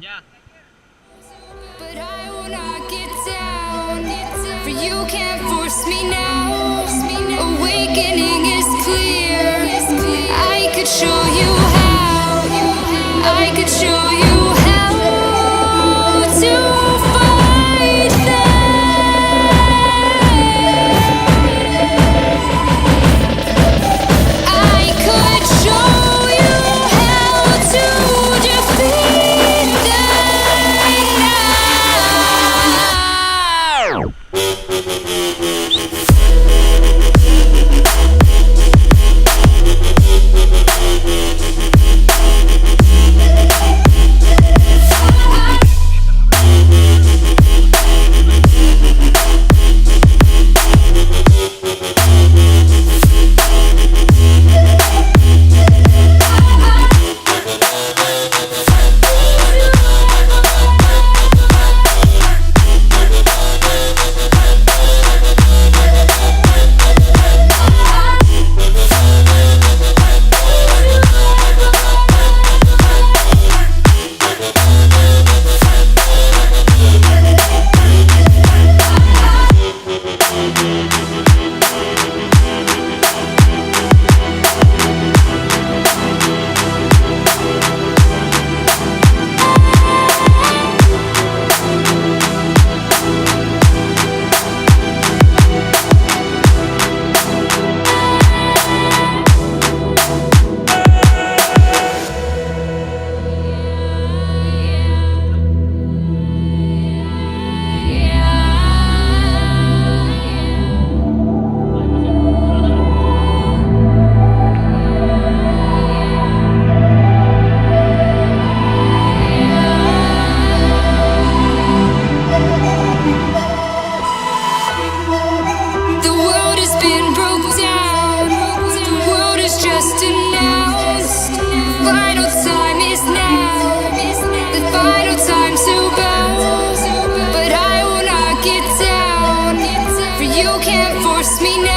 Yeah. But I will not get down, for you can't force me now. Awakening is clear. I could show you how. I could show you how to fight them. I could show you how to defeat me now.